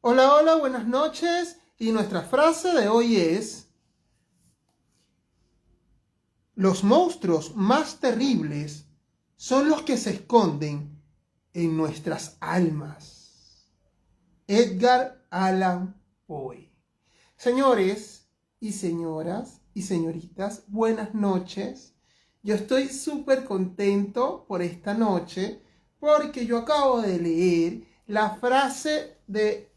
Hola, hola, buenas noches. Y nuestra frase de hoy es, los monstruos más terribles son los que se esconden en nuestras almas. Edgar Allan Poe. Señores y señoras y señoritas, buenas noches. Yo estoy súper contento por esta noche porque yo acabo de leer la frase de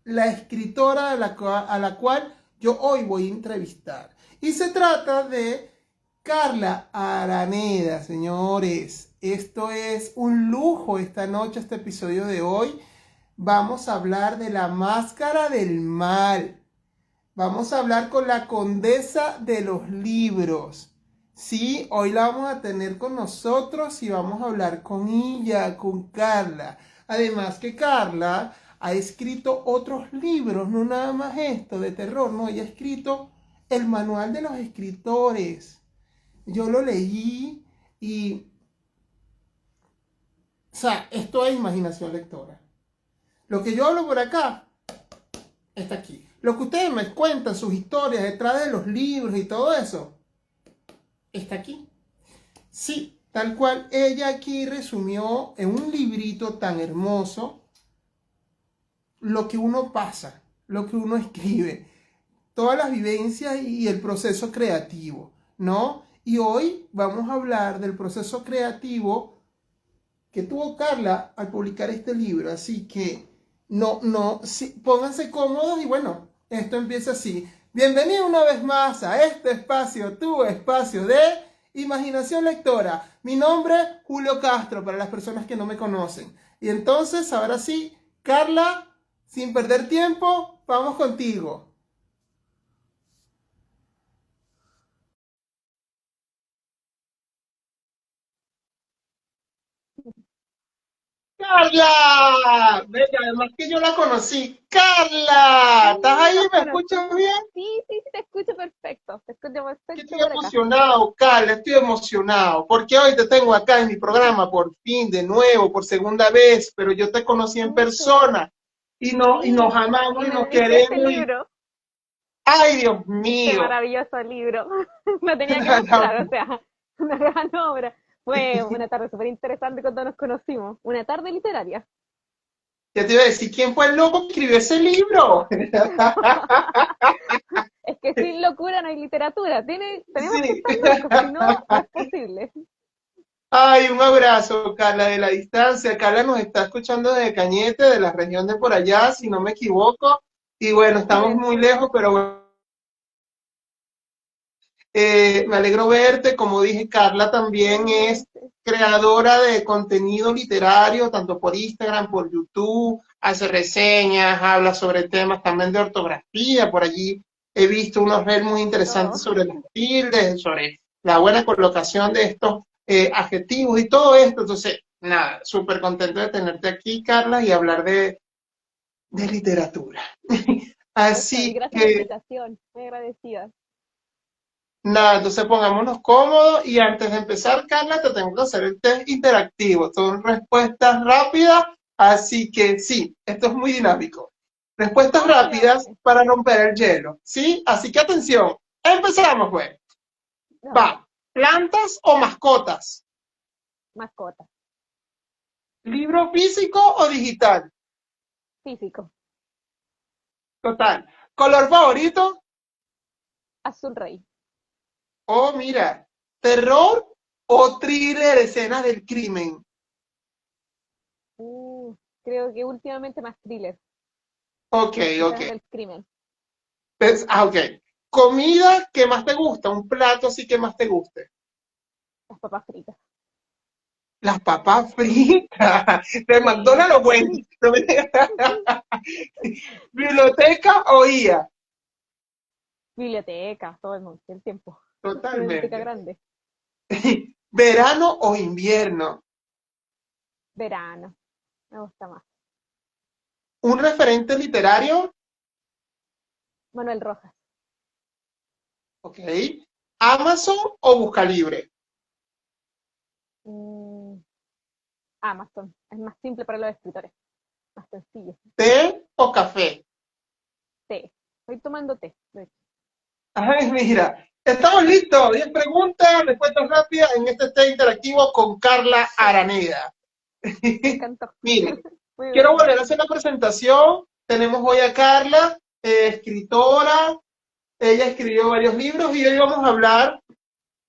la escritora a la cual yo hoy voy a entrevistar. Y se trata de Carla Araneda, señores. Esto es un lujo esta noche, este episodio de hoy. Vamos a hablar de la máscara del mal. Vamos a hablar con la condesa de los libros. Sí, hoy la vamos a tener con nosotros y vamos a hablar con ella, con Carla. Además que Carla ha escrito otros libros, no nada más esto de terror, no, ella ha escrito el manual de los escritores. Yo lo leí y, o sea, esto es imaginación lectora. Lo que yo hablo por acá está aquí. Lo que ustedes me cuentan, sus historias detrás de los libros y todo eso, está aquí. Sí, tal cual ella aquí resumió en un librito tan hermoso lo que uno pasa, lo que uno escribe, todas las vivencias y el proceso creativo, ¿no? Y hoy vamos a hablar del proceso creativo que tuvo Carla al publicar este libro. Así que sí, pónganse cómodos y bueno, esto empieza así. Bienvenido una vez más a este espacio, tu espacio de imaginación lectora. Mi nombre es Julio Castro, para las personas que no me conocen. Y entonces, ahora sí, Carla, sin perder tiempo, vamos contigo. Carla, venga, además que yo la conocí. Carla, ¿estás Sí, ahí? nos ¿Me escuchas conocimos. bien? Sí, sí, sí, te escucho perfecto. Te escucho Que perfecto estoy por acá. emocionado, Carla, estoy emocionado, porque hoy te tengo acá en mi programa por fin, de nuevo, por segunda vez, pero yo te conocí en Súper. persona y, no, y nos Sí. amamos Y y me nos diste este queremos y, libro, ay, Dios este mío. maravilloso libro. Me tenía que mostrar, o sea, una gran obra. Fue una tarde súper interesante cuando nos conocimos. Una tarde literaria. Ya te iba a decir, ¿quién fue el loco que escribió ese libro? Es que sin locura no hay literatura. Tenemos que Sí. estar locos, si no, no es posible. Ay, un abrazo, Carla, de la distancia. Carla nos está escuchando desde Cañete, de la región de por allá, si no me equivoco. Y bueno, Sí, estamos muy así es. lejos, pero bueno. Me alegro verte. Como dije, Carla también es Igualmente. creadora de contenido literario, tanto por Instagram, por YouTube, hace reseñas, habla sobre temas también de ortografía. Por allí he visto unos reels muy De todo. interesantes sobre las tildes, sobre la buena colocación de estos adjetivos y todo esto. Entonces, nada, súper contento de tenerte aquí, Carla, y hablar de literatura. Eso, y Así gracias por la que invitación. Muy agradecida. nada, entonces pongámonos cómodos y antes de empezar, Carla, te tengo que hacer el test interactivo. Son respuestas rápidas, así que sí, esto es muy dinámico. Respuestas Ay, rápidas veamos. para romper el hielo, ¿sí? Así que atención, empezamos, pues. Vamos. Va, ¿plantas o mascotas? Mascota. ¿Libro físico o digital? Físico. Total. ¿Color favorito? Azul rey. Oh, mira, ¿terror o thriller, escenas del crimen? Uh, Creo que últimamente más thriller. Ok, ok. Escenas del crimen. Ok. Comida que más te gusta, un plato así que más te guste. Las papas fritas. Las papas fritas de Sí. McDonald's o Wendy's. Biblioteca o IA. Biblioteca, todo el tiempo. Biblioteca Totalmente. grande. Verano o invierno. Verano. Me gusta más. Un referente literario. Manuel Rojas. Ok. Amazon o Buscalibre. Mm, Amazon. Es más simple para los escritores. más sencillo. ¿Té o café? Té. Estoy tomando té, de hecho. Ay, mira, estamos listos. 10 preguntas, respuestas rápidas en este té interactivo con Carla Araneda. Me encantó. Mire, Muy quiero bueno. volver a hacer la presentación. Tenemos hoy a Carla, escritora. Ella escribió varios libros y hoy vamos a hablar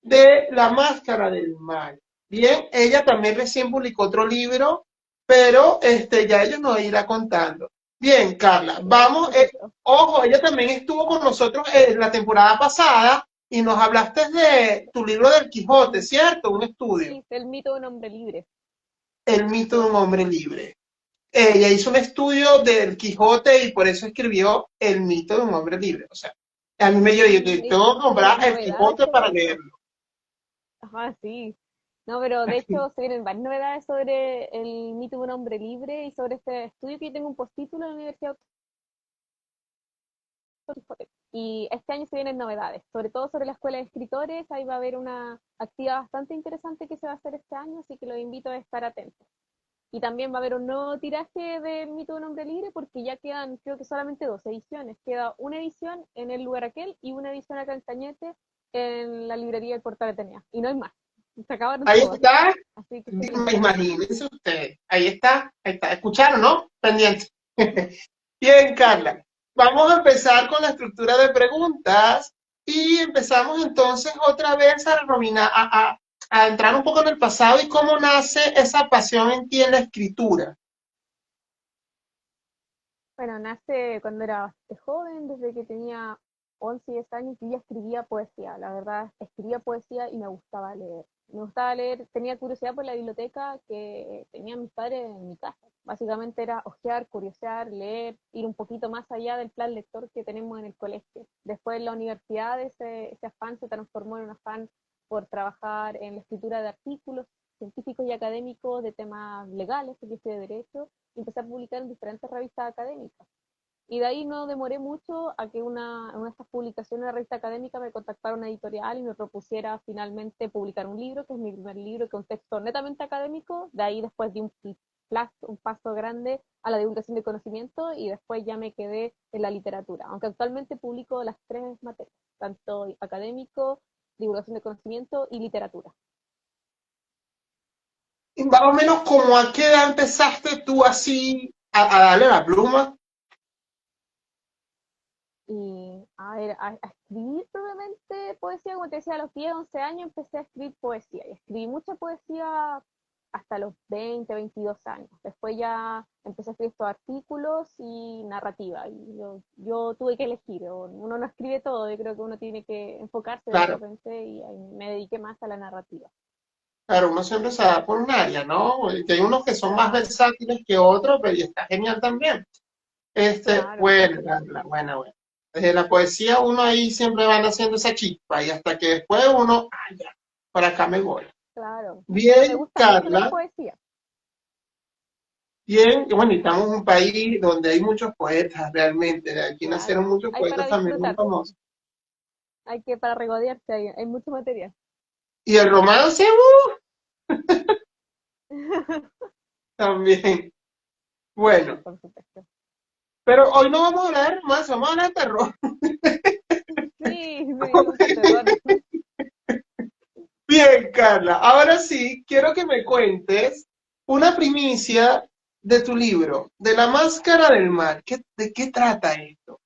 de La Máscara del Mal. Bien, ella también recién publicó otro libro, pero ya ella nos irá contando. Bien, Carla, vamos, Perfecto. ojo, ella también estuvo con nosotros en la temporada pasada y nos hablaste de tu libro del Quijote, ¿cierto? Un estudio, Sí, el mito de un hombre libre. El mito de un hombre libre. Ella hizo un estudio del Quijote y por eso escribió El mito de un hombre libre. O sea, a mí me dijo, yo Sí, de tengo hecho que se vienen comprar El novedades Quijote para sobre eso. leerlo. Ajá, sí. No, pero de hecho se vienen varias novedades sobre el mito de un hombre libre y sobre este estudio que yo tengo un postítulo en la Universidad Autónoma de Chile. Y este año se vienen novedades, sobre todo sobre la escuela de escritores. Ahí va a haber una actividad bastante interesante que se va a hacer este año, así que los invito a estar atentos. Y también va a haber un nuevo tiraje del mito de un hombre libre porque ya quedan, creo que solamente dos ediciones. Queda una edición en el lugar aquel y una edición acá en Cañete en la librería del Portal Atenea. Y no hay más. Se acabaron Ahí todas. está, Así que estoy lista. imagínense ustedes, ahí está, escucharon, ¿no? Pendiente. Bien, Carla, vamos a empezar con la estructura de preguntas y empezamos entonces otra vez a entrar un poco en el pasado y cómo nace esa pasión en ti en la escritura. Bueno, nace cuando era bastante joven, desde que tenía 11 y 10 años, yo ya escribía poesía. La verdad, escribía poesía y me gustaba leer. Me gustaba leer, tenía curiosidad por la biblioteca que tenían mis padres en mi casa. Básicamente era hojear, curiosear, leer, ir un poquito más allá del plan lector que tenemos en el colegio. Después en la universidad ese afán se transformó en un afán por trabajar en la escritura de artículos científicos y académicos de temas legales, porque yo estoy de derecho, y empecé a publicar en diferentes revistas académicas. Y de ahí no demoré mucho a que una de estas publicaciones de una revista académica me contactara una editorial y me propusiera finalmente publicar un libro, que es mi primer libro, que es un texto netamente académico. De ahí después di un paso grande a la divulgación de conocimiento y después ya me quedé en la literatura, aunque actualmente publico las tres materias, tanto académico, divulgación de conocimiento y literatura. Y más o menos como a qué edad empezaste tú así a darle la pluma. Y a ver, a escribir probablemente poesía, como te decía, a los 10 11 años empecé a escribir poesía y escribí mucha poesía hasta los 20 22 años. Después ya empecé a escribir estos artículos y narrativa. Y yo tuve que elegir, uno no escribe todo, yo creo que uno tiene que enfocarse de Claro, repente y ahí me dediqué más a la narrativa. claro, uno siempre se da por un área, ¿no? Que hay unos que son más versátiles que otros, pero y está genial también. Claro, Bueno, buena. Desde la poesía uno ahí siempre van haciendo esa chispa y hasta que después uno, ya, por acá me voy. claro. No, me Bien, gusta mucho leer Carla, poesía. bien, y bueno, y estamos en un país donde hay muchos poetas realmente, de aquí nacieron Claro, muchos hay poetas para también muy disfrutar, famosos. hay que para regodearse, hay mucho material. Y el romance, también. Sí, Bueno, por supuesto. pero hoy no vamos a hablar de romance, vamos a hablar de terror. Sí, me gusta el terror. Bien, Carla, ahora sí, quiero que me cuentes una primicia de tu libro, de La Máscara del Mal. ¿De qué trata esto?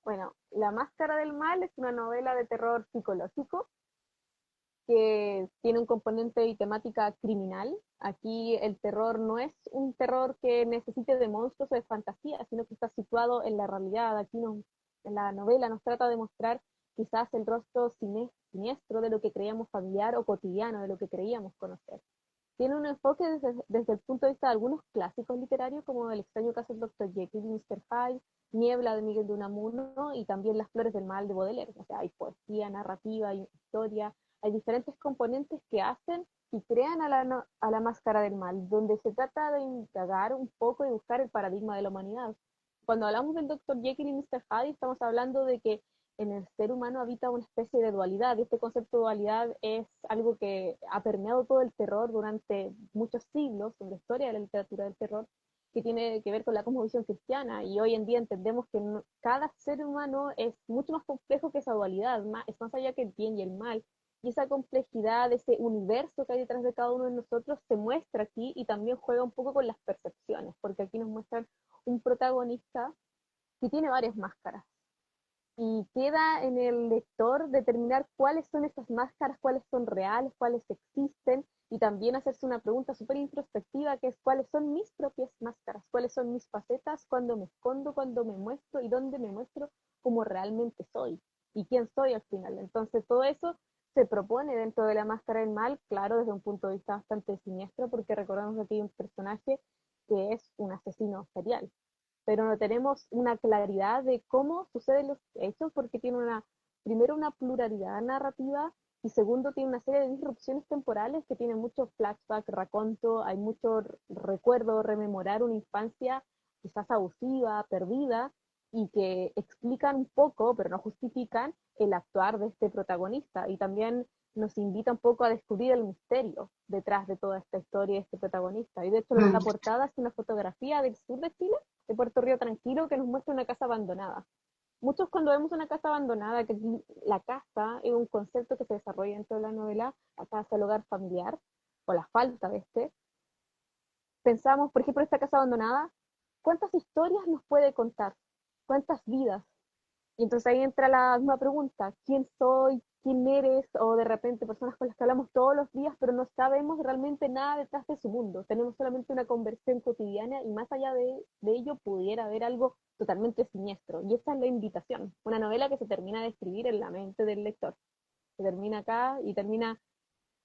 Bueno, La Máscara del Mal es una novela de terror psicológico que tiene un componente y temática criminal. Aquí el terror no es un terror que necesite de monstruos o de fantasía, sino que está situado en la realidad. Aquí en la novela nos trata de mostrar quizás el rostro siniestro de lo que creíamos familiar o cotidiano, de lo que creíamos conocer. Tiene un enfoque desde el punto de vista de algunos clásicos literarios, como El extraño caso del Dr. Jekyll y Mr. Hyde, Niebla de Miguel de Unamuno y también Las flores del mal de Baudelaire. O sea, hay poesía, narrativa, hay historia, hay diferentes componentes que hacen y crean a a la máscara del mal, donde se trata de indagar un poco y buscar el paradigma de la humanidad. Cuando hablamos del Dr. Jekyll y Mr. Hyde, estamos hablando de que en el ser humano habita una especie de dualidad. Y este concepto de dualidad es algo que ha permeado todo el terror durante muchos siglos, en la historia de la literatura del terror, que tiene que ver con la cosmovisión cristiana, y hoy en día entendemos que cada ser humano es mucho más complejo que esa dualidad, es más allá que el bien y el mal, y esa complejidad, ese universo que hay detrás de cada uno de nosotros se muestra aquí y también juega un poco con las percepciones, porque aquí nos muestran un protagonista que tiene varias máscaras. Y queda en el lector determinar cuáles son estas máscaras, cuáles son reales, cuáles existen, y también hacerse una pregunta súper introspectiva que es cuáles son mis propias máscaras, cuáles son mis facetas, cuando me escondo, cuando me muestro y dónde me muestro como realmente soy y quién soy al final. Entonces todo eso se propone dentro de la máscara del mal, claro, desde un punto de vista bastante siniestro, porque recordamos que aquí hay un personaje que es un asesino serial, pero no tenemos una claridad de cómo suceden los hechos porque tiene primero una pluralidad narrativa y segundo tiene una serie de disrupciones temporales que tiene mucho flashback, raconto, hay mucho recuerdo, rememorar una infancia quizás abusiva, perdida, y que explican un poco, pero no justifican, el actuar de este protagonista. Y también nos invita un poco a descubrir el misterio detrás de toda esta historia de este protagonista. Y de hecho la portada es una fotografía del sur de Chile, de Puerto Río Tranquilo, que nos muestra una casa abandonada. Muchos cuando vemos una casa abandonada, que aquí la casa es un concepto que se desarrolla dentro de la novela, la casa, el hogar familiar, o la falta de este, pensamos, por ejemplo, esta casa abandonada, ¿cuántas historias nos puede contar? ¿Cuántas vidas? Y entonces ahí entra la misma pregunta, ¿quién soy? ¿Quién eres? O de repente personas con las que hablamos todos los días, pero no sabemos realmente nada detrás de su mundo. Tenemos solamente una conversación cotidiana y más allá de ello pudiera haber algo totalmente siniestro. Y esta es la invitación, una novela que se termina de escribir en la mente del lector. Se termina acá y termina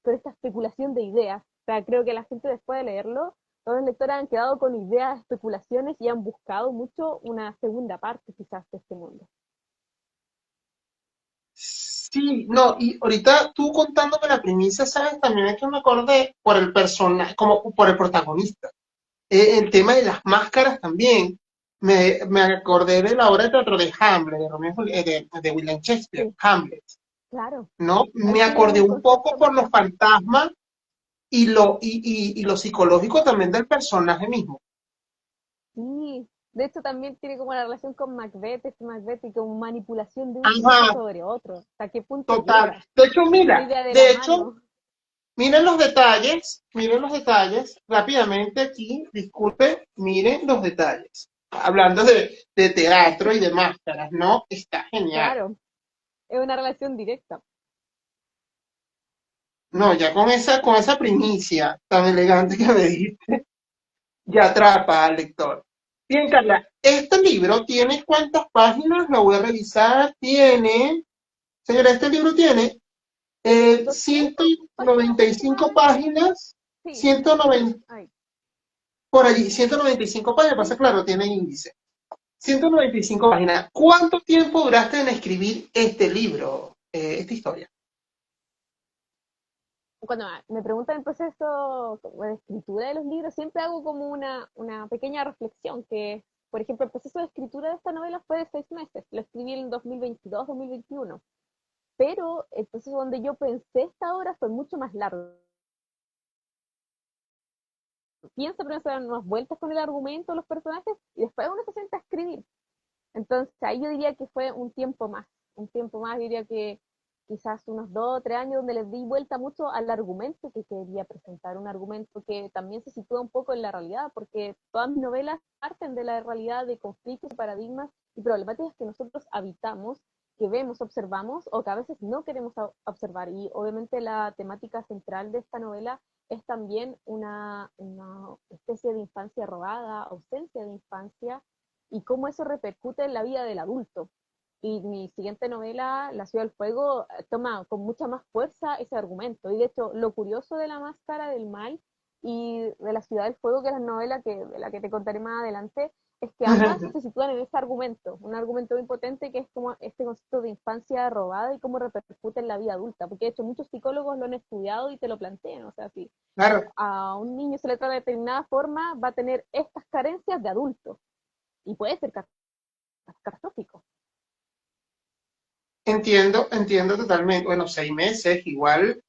con esta especulación de ideas. O sea, creo que la gente después de leerlo, todos los lectores han quedado con ideas, especulaciones y han buscado mucho una segunda parte quizás de este mundo. Sí, no, y ahorita tú contándome la primicia, ¿sabes? También es que me acordé por el personaje, como por el protagonista. El tema de las máscaras también. Me acordé de la obra de teatro de Hamlet, de, Romeo, de William Shakespeare, Sí, Hamlet, claro. ¿no? Ahí Me tiene acordé un un poco concepto muy por los fuerte. fantasmas y lo psicológico también del personaje mismo. Sí, de hecho también tiene como una relación con Macbeth, este Macbeth y como manipulación de un sujeto Ajá, sobre otro. ¿Hasta qué punto total. llega? De hecho, Esta mira, idea de la de hecho, mano. miren los detalles, rápidamente aquí, disculpe, miren los detalles. Hablando de teatro y de máscaras, ¿no? Está genial. Claro, es una relación directa. No, ya con esa primicia tan elegante que me diste, ya atrapa al lector. Bien, Carla, este libro tiene cuántas páginas, lo voy a revisar, tiene, señora, este libro tiene 200 páginas 195 aproximadamente. páginas, Sí, 190, ay, por allí, 195 páginas, pasa claro, tiene índice. 195 páginas. ¿Cuánto tiempo duraste en escribir este libro, esta historia? cuando me preguntan el proceso como de escritura de los libros, siempre hago como una pequeña reflexión, que, por ejemplo, el proceso de escritura de esta novela fue de 6 meses. Lo escribí en 2022, 2021. Pero el proceso donde yo pensé esta obra fue mucho más largo. Piensa primero se dan unas vueltas con el argumento, los personajes, y después uno se sienta a escribir. Entonces ahí yo diría que fue un tiempo más, diría que quizás unos 2 o 3 años donde les di vuelta mucho al argumento que quería presentar, un argumento que también se sitúa un poco en la realidad, porque todas mis novelas parten de la realidad de conflictos, paradigmas y problemáticas que nosotros habitamos, que vemos, observamos o que a veces no queremos observar. Y obviamente la temática central de esta novela es también una especie de infancia robada, ausencia de infancia, y cómo eso repercute en la vida del adulto. Y mi siguiente novela, La Ciudad del Fuego, toma con mucha más fuerza ese argumento. Y de hecho, lo curioso de La Máscara del Mal y de La Ciudad del Fuego, que es la novela de la que te contaré más adelante, es que ambas se sitúan en ese argumento, un argumento muy potente que es como este concepto de infancia robada y cómo repercute en la vida adulta, porque de hecho muchos psicólogos lo han estudiado y te lo plantean, o sea, si Claro, a un niño se le trata de determinada forma, va a tener estas carencias de adulto y puede ser catastrófico. entiendo totalmente. Bueno, 6 meses, igual,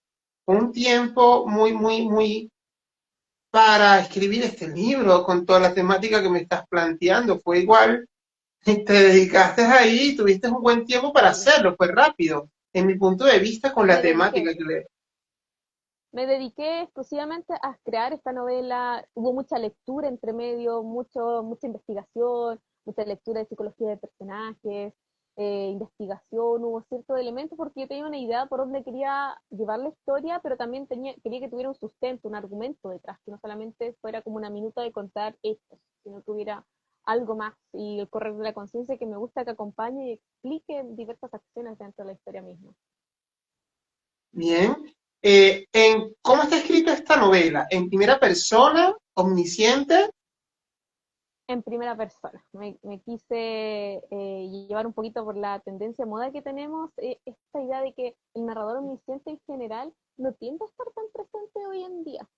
un tiempo muy, muy, muy, para escribir este libro con toda la temática que me estás planteando? ¿Fue igual? Te dedicaste ahí y tuviste un buen tiempo para Sí, hacerlo, fue rápido, en mi punto de vista, con la me dediqué. temática que le... Me dediqué exclusivamente a crear esta novela. Hubo mucha lectura entre medio, mucha investigación, mucha lectura de psicología de personajes, investigación, hubo ciertos elementos porque yo tenía una idea por donde quería llevar la historia, pero también quería que tuviera un sustento, un argumento detrás, que no solamente fuera como una minuta de contar hechos, sino que hubiera algo más. Y el correr de la conciencia que me gusta que acompañe y explique diversas acciones dentro de la historia misma. Bien. ¿Cómo está escrita esta novela? ¿En primera persona? ¿Omnisciente? En primera persona. Me quise llevar un poquito por la tendencia moda que tenemos, esta idea de que el narrador omnisciente en general no tiende a estar tan presente hoy en día,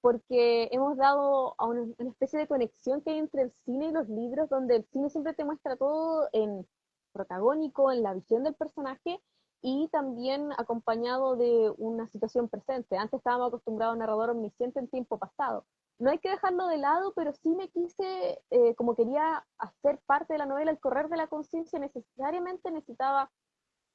porque hemos dado a una especie de conexión que hay entre el cine y los libros, donde el cine siempre te muestra todo en protagónico, en la visión del personaje, y también acompañado de una situación presente. Antes estábamos acostumbrados a un narrador omnisciente en tiempo pasado. No hay que dejarlo de lado, pero sí me quise, como quería hacer parte de la novela, el correr de la conciencia necesariamente necesitaba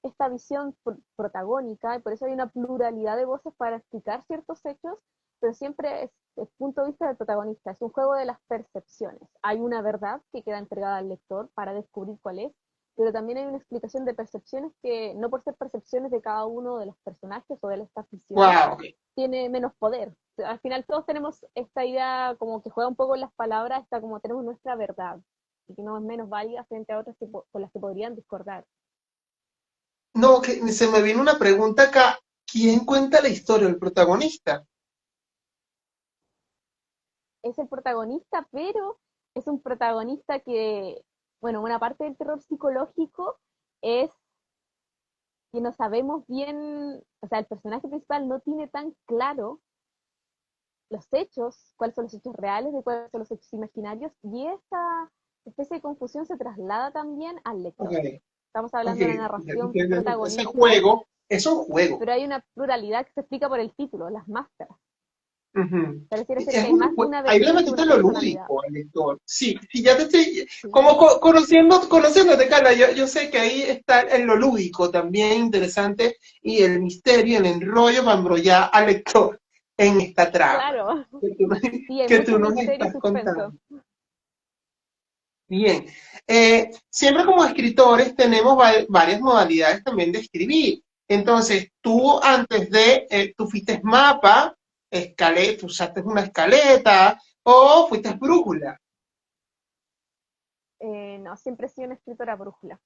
esta visión protagónica, y por eso hay una pluralidad de voces para explicar ciertos hechos, pero siempre es el punto de vista del protagonista, es un juego de las percepciones. Hay una verdad que queda entregada al lector para descubrir cuál es, pero también hay una explicación de percepciones que, no por ser percepciones de cada uno de los personajes o de estas visiones, ¡Wow! tiene menos poder. Al final todos tenemos esta idea como que juega un poco en las palabras, está como tenemos nuestra verdad, y que no es menos válida frente a otras con las que podrían discordar. No, que se me vino una pregunta acá. ¿Quién cuenta la historia? ¿El protagonista? Es el protagonista, pero es un protagonista que, bueno, una parte del terror psicológico es que no sabemos bien, o sea, el personaje principal no tiene tan claro los hechos, cuáles son los hechos reales, de cuáles son los hechos imaginarios, y esa especie de confusión se traslada también al Ok, lector. Estamos ok. hablando de una narración Ese protagonista, juego es un juego. pero hay una pluralidad que se explica por el título, las máscaras. Ujú. Pareciera ser que Es hay más de un, una ahí le vertiente, metiste una lo personalidad. lúdico al lector. Sí, sí, ya te estoy, Sí, como conociéndote, Carla, yo sé que ahí está en lo lúdico también interesante y el misterio, el enrollo para embrollar al lector en esta trama claro. que tú, Sí, hay que mucho tú nos misterio y estás suspenso. contando. Bien, siempre como escritores tenemos varias modalidades también de escribir. Entonces, tú antes de, tú fuiste mapa, escaleta, usaste una escaleta o fuiste brújula. No, siempre he sido una escritora brújula.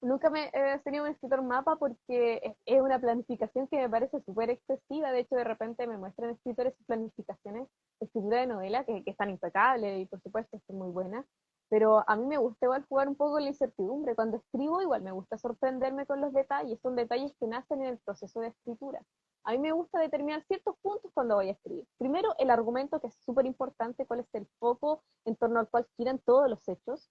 Nunca me he tenido un escritor mapa porque es una planificación que me parece súper excesiva. De hecho, de repente me muestran escritores sus planificaciones de escritura de novela que están impecables y por supuesto son muy buenas. Pero a mí me gusta igual jugar un poco con la incertidumbre. Cuando escribo igual me gusta sorprenderme con los detalles. Son detalles que nacen en el proceso de escritura. A mí me gusta determinar ciertos puntos cuando voy a escribir. Primero, el argumento, que es súper importante, cuál es el foco en torno al cual giran todos los hechos.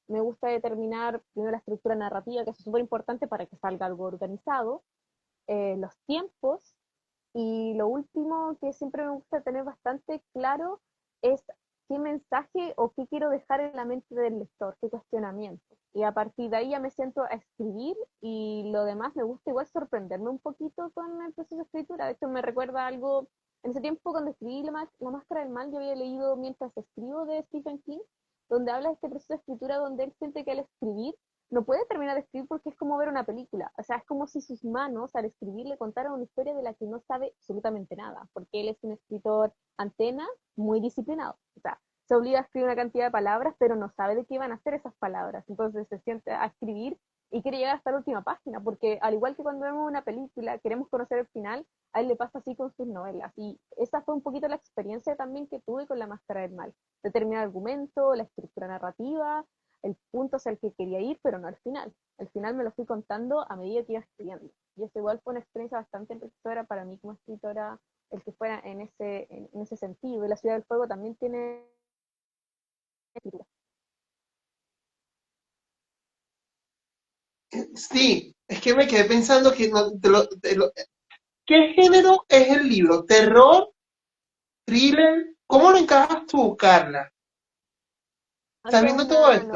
Me gusta determinar primero la estructura narrativa, que es súper importante para que salga algo organizado, los tiempos, y lo último que siempre me gusta tener bastante claro es qué mensaje o qué quiero dejar en la mente del lector, qué cuestionamiento. Y a partir de ahí ya me siento a escribir, y lo demás me gusta igual sorprenderme un poquito con el proceso de escritura. De hecho, me recuerda algo, en ese tiempo cuando escribí La Máscara del Mal, yo había leído Mientras escribo de Stephen King, donde habla de este proceso de escritura donde él siente que al escribir no puede terminar de escribir porque es como ver una película. O sea, es como si sus manos al escribir le contaran una historia de la que no sabe absolutamente nada, porque él es un escritor antena muy disciplinado. O sea, se obliga a escribir una cantidad de palabras, pero no sabe de qué van a hacer esas palabras. Entonces se siente a escribir y quiere llegar hasta la última página, porque al igual que cuando vemos una película, queremos conocer el final, a él le pasa así con sus novelas. Y esa fue un poquito la experiencia también que tuve con La Máscara del Mal. Determinar el argumento, la estructura narrativa, el punto hacia el que quería ir, pero no al final. El final me lo fui contando a medida que iba escribiendo. Y eso igual fue una experiencia bastante enriquecedora para mí como escritora, el que fuera en ese sentido. Y La Ciudad del Fuego también tiene escritura. Sí, es que me quedé pensando que ¿qué género es el libro? ¿Terror? ¿Thriller? ¿Cómo lo encajas tú, Carla? ¿Estás Esta es viendo todo esto?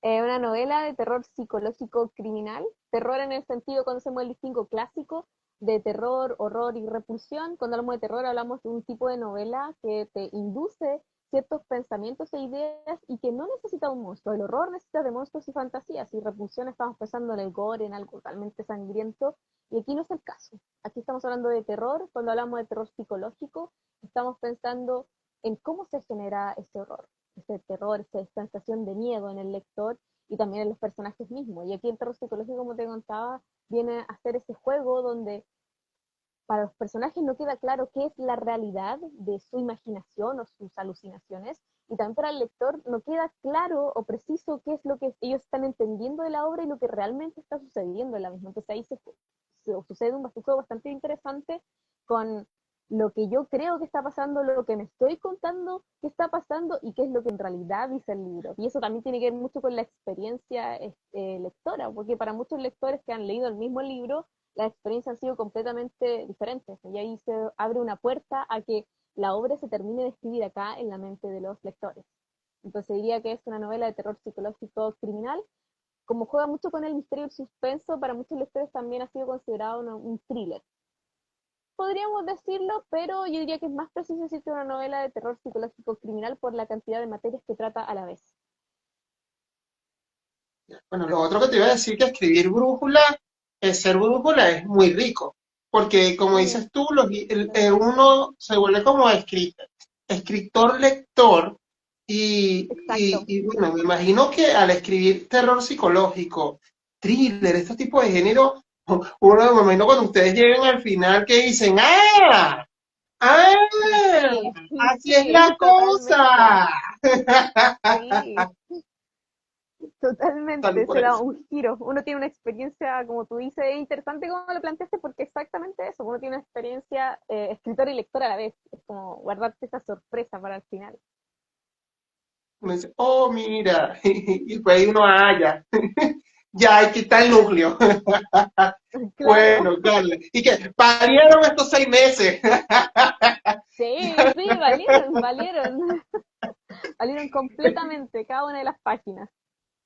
una novela de terror psicológico criminal. Terror en el sentido, cuando hacemos el distingo clásico de terror, horror y repulsión. Cuando hablamos de terror hablamos de un tipo de novela que te induce ciertos pensamientos e ideas y que no necesita un monstruo. El horror necesita de monstruos y fantasías, y repulsión estamos pensando en el gore, en algo realmente sangriento, y aquí no es el caso. Aquí estamos hablando de terror. Cuando hablamos de terror psicológico estamos pensando en cómo se genera ese horror, ese terror, esa sensación de miedo en el lector y también en los personajes mismos. Y aquí el terror psicológico, como te contaba, viene a hacer ese juego donde para los personajes no queda claro qué es la realidad de su imaginación o sus alucinaciones, y también para el lector no queda claro o preciso qué es lo que ellos están entendiendo de la obra y lo que realmente está sucediendo en la misma. Entonces ahí sucede un juego bastante interesante con lo que yo creo que está pasando, lo que me estoy contando que está pasando y qué es lo que en realidad dice el libro. Y eso también tiene que ver mucho con la experiencia lectora, porque para muchos lectores que han leído el mismo libro, las experiencias han sido completamente diferentes. Y ahí se abre una puerta a que la obra se termine de escribir acá en la mente de los lectores. Entonces diría que es una novela de terror psicológico criminal. Como juega mucho con el misterio y el suspenso, para muchos lectores también ha sido considerado un thriller. Podríamos decirlo, pero yo diría que es más preciso decir que una novela de terror psicológico criminal por la cantidad de materias que trata a la vez. Bueno, lo otro que te iba a decir que escribir brújula, ser brújula es muy rico, porque como Mm, dices tú, uno se vuelve como escritor, lector, exacto. y bueno, me imagino que al escribir terror psicológico, thriller, este tipo de género, uno de momento cuando ustedes lleguen al final que dicen, ¡ah! ¡Ah! Sí, Así es sí, la totalmente. cosa. Sí, Tal totalmente, por se da eso. un giro. Uno tiene una experiencia, como tú dices, es interesante como lo planteaste, porque exactamente eso, uno tiene una experiencia escritor y lector a la vez. Es como guardarte esa sorpresa para el final. Uno dice, oh, mira, y pues ahí uno haya, ya, aquí está el núcleo. Claro, Bueno, Carla, y que valieron estos 6 meses. sí, sí, valieron, valieron, valieron completamente cada una de las páginas.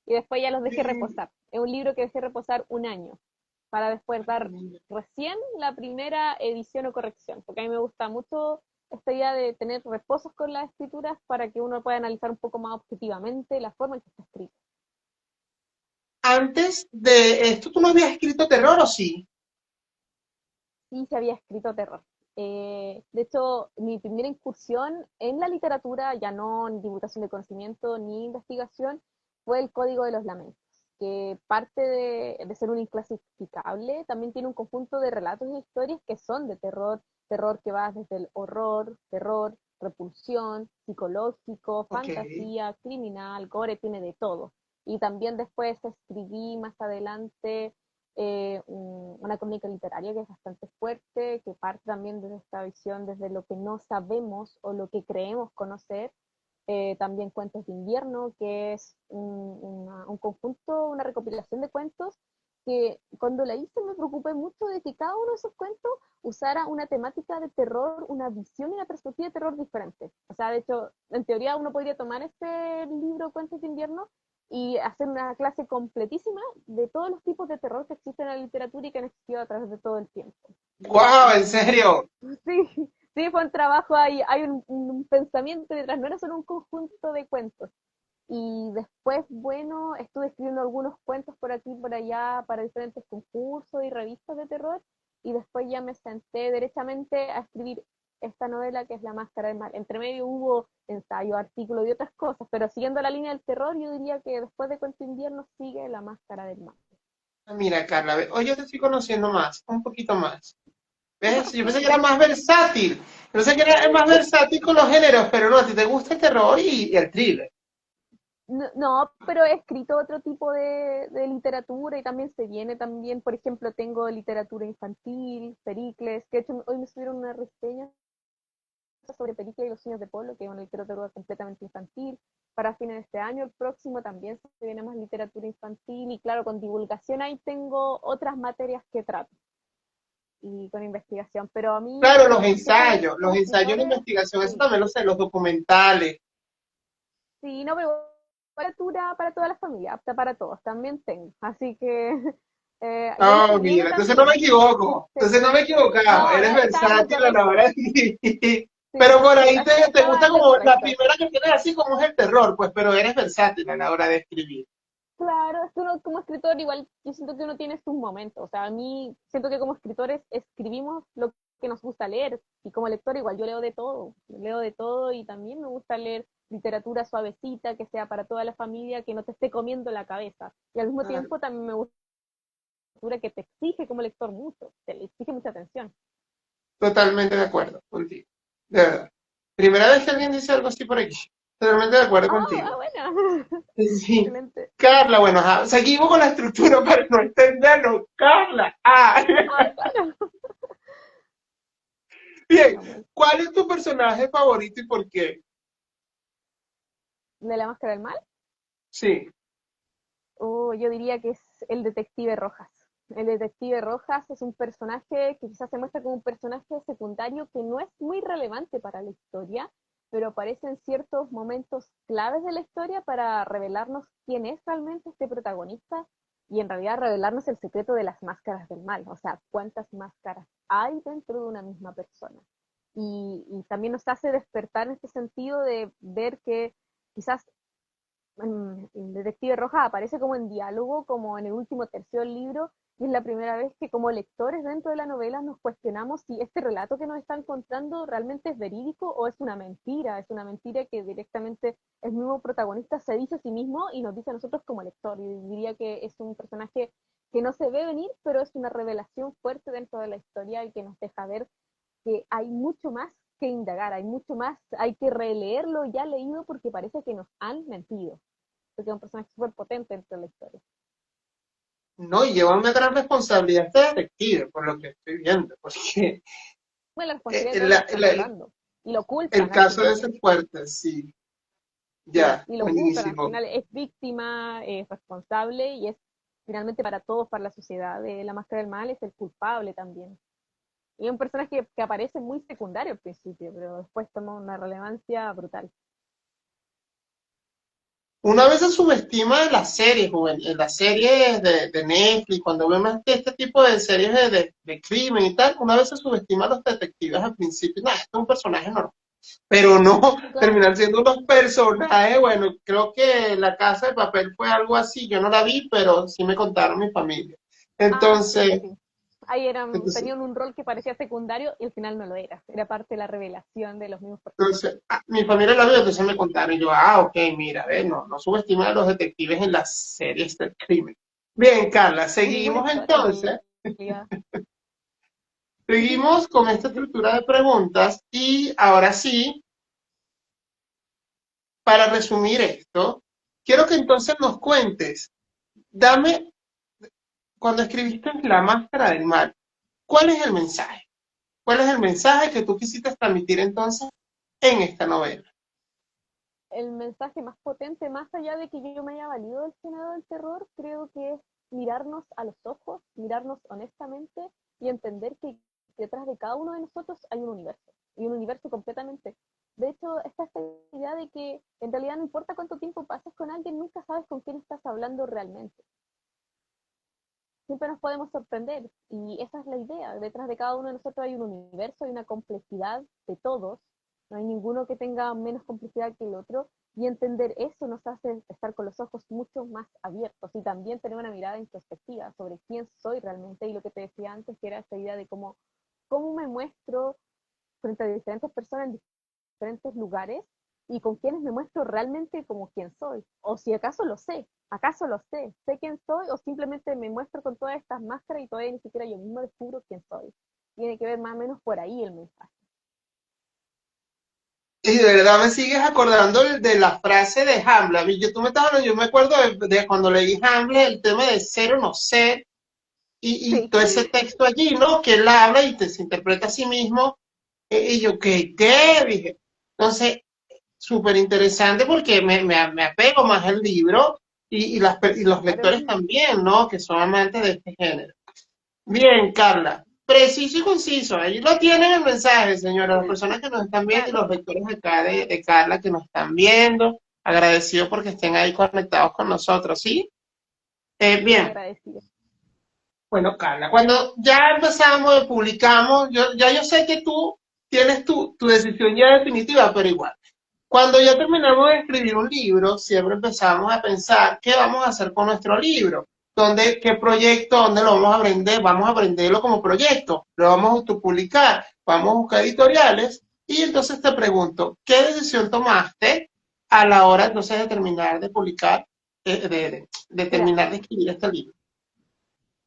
Y después ya los dejé reposar. Es un libro que dejé reposar un año para después dar recién la primera edición o corrección, porque a mí me gusta mucho esta idea de tener reposos con las escrituras para que uno pueda analizar un poco más objetivamente la forma en que está escrito. Antes de esto, ¿tú no habías escrito terror o sí? Sí, se había escrito terror. De hecho, mi primera incursión en la literatura, ya no en divulgación de conocimiento ni investigación, fue el Código de los Lamentos, que parte de ser un inclasificable, también tiene un conjunto de relatos e historias que son de terror, terror que va desde el horror, terror, repulsión, psicológico, Ok. fantasía, criminal, gore, tiene de todo. Y también después escribí más adelante una crónica literaria que es bastante fuerte, que parte también de esta visión desde lo que no sabemos o lo que creemos conocer. También Cuentos de Invierno, que es un conjunto, una recopilación de cuentos que cuando la hice me preocupé mucho de que cada uno de esos cuentos usara una temática de terror, una visión y una perspectiva de terror diferente. O sea, de hecho, en teoría uno podría tomar este libro Cuentos de Invierno y hacer una clase completísima de todos los tipos de terror que existen en la literatura y que han existido a través de todo el tiempo. ¡Wow! ¿En Y serio? sí, sí, fue un trabajo, hay un pensamiento detrás, no era solo un conjunto de cuentos. Y después, bueno, estuve escribiendo algunos cuentos por aquí y por allá para diferentes concursos y revistas de terror, y después ya me senté derechamente a escribir esta novela que es La Máscara del Mal. Entre medio hubo ensayo, artículo y otras cosas, pero siguiendo la línea del terror, yo diría que después de Cuento Invierno sigue La Máscara del Mal. Mira, Carla, hoy yo te estoy conociendo más, un poquito más. ¿Ves? Yo pensé que Sí. era más versátil. Yo pensé que era más versátil con los géneros, pero no, a ti te gusta el terror y el thriller. No, no, pero he escrito otro tipo de literatura y también se viene también, por ejemplo, tengo literatura infantil, Pericles, que de hecho hoy me subieron una reseña sobre Pericles y los sueños de Polo, que es una literatura completamente infantil. Para fines de este año, el próximo, también se viene más literatura infantil y claro, con divulgación ahí tengo otras materias que trato. y con investigación, pero a mí, Claro, los como ensayos de escritores, investigación, eso sí, también lo sé, los documentales. sí, no, pero literatura para toda la familia, apta para todos, también tengo, así que yo he Oh, escribido mira, entonces no me también, equivoco, sí. entonces no me he equivocado, No, eres está en lo versátil a la hora correcto, de escribir. Pero sí, por ahí te estaba gusta en lo como la correcto. primera que tienes así como es el terror, pues, pero eres versátil a la hora de escribir. Claro, es que uno como escritor igual, yo siento que uno tiene sus momentos, o sea, a mí siento que como escritores escribimos lo que nos gusta leer, y como lector igual yo leo de todo y también me gusta leer literatura suavecita, que sea para toda la familia, que no te esté comiendo la cabeza, y al mismo Ah, tiempo también me gusta literatura que te exige como lector mucho, te le exige mucha atención. totalmente de acuerdo contigo, de verdad. Primera vez que alguien dice algo así por aquí, totalmente de acuerdo contigo. Bueno, Sí. excelente. Carla, bueno, ajá, seguimos con la estructura para no extendernos. Carla, Ah, claro. bien, Vamos, ¿cuál es tu personaje favorito y por qué? de la máscara del mal. Sí. Yo diría que es el detective Rojas. El detective Rojas es un personaje que quizás se muestra como un personaje secundario que no es muy relevante para la historia, pero aparece en ciertos momentos claves de la historia para revelarnos quién es realmente este protagonista y en realidad revelarnos el secreto de las máscaras del mal, o sea, cuántas máscaras hay dentro de una misma persona. Y también nos hace despertar en este sentido de ver que quizás en Detective Roja aparece como en diálogo, como en el último tercio del libro, y es la primera vez que como lectores dentro de la novela nos cuestionamos si este relato que nos están contando realmente es verídico o es una mentira que directamente el mismo protagonista se dice a sí mismo y nos dice a nosotros como lector. Y diría que es un personaje que no se ve venir, pero es una revelación fuerte dentro de la historia y que nos deja ver que hay mucho más que indagar, hay mucho más, hay que releerlo ya leído porque parece que nos han mentido porque es un personaje súper potente dentro de la historia. No, y lleva una gran responsabilidad este detective, por lo que estoy viendo, porque Bueno, la responsabilidad de todo el, lo que está narrando. Y lo el culpan al caso final. de ser fuerte, sí, Sí, ya, y lo culpan al buenísimo. final. Es víctima, es responsable y es finalmente para todos, para la sociedad de la máscara del mal, es el culpable también. Y es un personaje que aparece muy secundario al principio, pero después toma una relevancia brutal. Una vez se subestima en las series, en las series de Netflix, cuando vemos este tipo de series de crimen y tal, una vez se subestima a los detectives al principio, no, este es un personaje normal, pero no Claro. terminar siendo unos personajes, bueno, creo que La Casa de Papel fue algo así, yo no la vi, pero sí me contaron mi familia. Ah, sí, Entonces, sí. Ahí entonces, tenían un rol que parecía secundario y al final no lo era. Era parte de la revelación de los mismos personajes. mi familia la vio, entonces me contaron y yo, ok, mira, ve, no, no subestimen a los detectives en las series del crimen. Bien, Carla, Muy buena seguimos historia, en entonces. realidad. Seguimos con esta estructura de preguntas y ahora sí, para resumir esto, quiero que entonces nos cuentes, dame, cuando escribiste La Máscara del Mal, ¿cuál es el mensaje? ¿Cuál es el mensaje que tú quisiste transmitir entonces en esta novela? El mensaje más potente, más allá de que yo me haya valido del género del terror, creo que es mirarnos a los ojos, mirarnos honestamente y entender que detrás de cada uno de nosotros hay un universo, y un universo completamente. De hecho, está esta idea de que en realidad no importa cuánto tiempo pases con alguien, nunca sabes con quién estás hablando realmente. Siempre nos podemos sorprender y esa es la idea. Detrás de cada uno de nosotros hay un universo, hay una complejidad de todos, no hay ninguno que tenga menos complejidad que el otro y entender eso nos hace estar con los ojos mucho más abiertos y también tener una mirada introspectiva sobre quién soy realmente y lo que te decía antes, que era esta idea de cómo me muestro frente a diferentes personas en diferentes lugares y con quienes me muestro realmente como quien soy. O si acaso lo sé quién soy o simplemente me muestro con todas estas máscaras y todavía ni siquiera yo mismo descubro quién soy. Tiene que ver más o menos por ahí el mensaje. Y de verdad me sigues acordando de la frase de Hamlet. Tú me estás hablando, yo me acuerdo de cuando leí Hamlet, el tema de ser o no ser, y Sí, todo ese texto allí, ¿no? Que él habla y se interpreta a sí mismo. Y yo, ¿qué? Dije. Entonces, súper interesante porque me apego más al libro y los claro. lectores también, ¿no? Que son amantes de este género. Bien, Carla. preciso y conciso. Ahí lo tienen el mensaje, señora. Las personas que nos están viendo y Claro, los lectores acá de Carla que nos están viendo. Agradecido porque estén ahí conectados con nosotros, ¿sí? muy Bien. agradecida. Bueno, Carla, cuando ya empezamos, publicamos, yo sé que tú tienes tu decisión ya definitiva, pero igual. Cuando ya terminamos de escribir un libro, siempre empezamos a pensar qué vamos a hacer con nuestro libro, qué proyecto, dónde lo vamos a vender, vamos a venderlo como proyecto, lo vamos a autopublicar, vamos a buscar editoriales, y entonces te pregunto, ¿qué decisión tomaste a la hora entonces de terminar de publicar, de Mira, terminar de escribir este libro?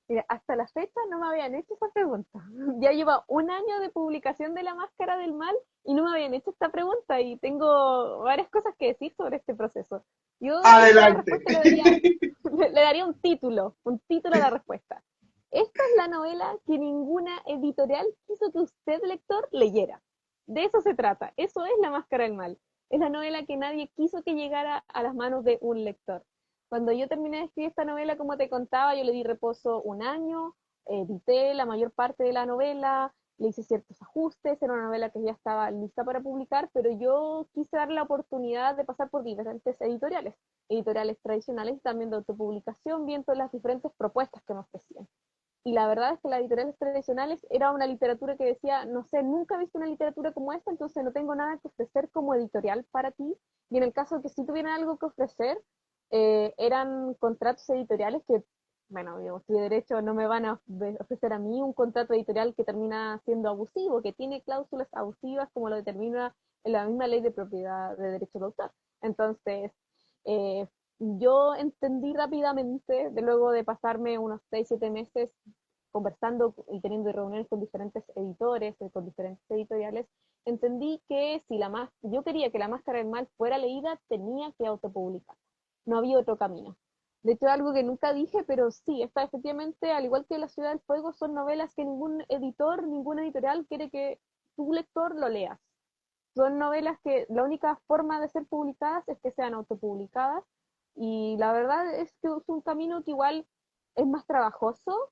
Mira, hasta la fecha no me habían hecho esa pregunta. Ya lleva un año de publicación de La Máscara del Mal y no me habían hecho esta pregunta y tengo varias cosas que decir sobre este proceso. Yo esta Adelante. respuesta le daría, le daría un título a la respuesta. Esta es la novela que ninguna editorial quiso que usted, lector, leyera. De eso se trata. Eso es La Máscara del Mal. Es la novela que nadie quiso que llegara a las manos de un lector. Cuando yo terminé de escribir esta novela, como te contaba, yo le di reposo un año, edité la mayor parte de la novela, le hice ciertos ajustes, era una novela que ya estaba lista para publicar, pero yo quise dar la oportunidad de pasar por diferentes editoriales, editoriales tradicionales y también de autopublicación, viendo las diferentes propuestas que me ofrecían. Y la verdad es que las editoriales tradicionales era una literatura que decía, no sé, nunca he visto una literatura como esta, entonces no tengo nada que ofrecer como editorial para ti. Y en el caso de que sí tuvieran algo que ofrecer, eran contratos editoriales que, bueno, yo estoy de derecho, no me van a ofrecer a mí un contrato editorial que termina siendo abusivo, que tiene cláusulas abusivas como lo determina la misma ley de propiedad de derecho de autor. Entonces, eh, yo entendí rápidamente, de luego de pasarme unos 6, 7 meses conversando y teniendo reuniones con diferentes editores, con diferentes editoriales, entendí que si yo quería que La Máscara del Mal fuera leída, tenía que autopublicar. No había otro camino. De hecho, algo que nunca dije, pero sí, está efectivamente, al igual que La Ciudad del Fuego, son novelas que ningún editor, ningún editorial quiere que tu lector lo leas. Son novelas que la única forma de ser publicadas es que sean autopublicadas y la verdad es que es un camino que igual es más trabajoso,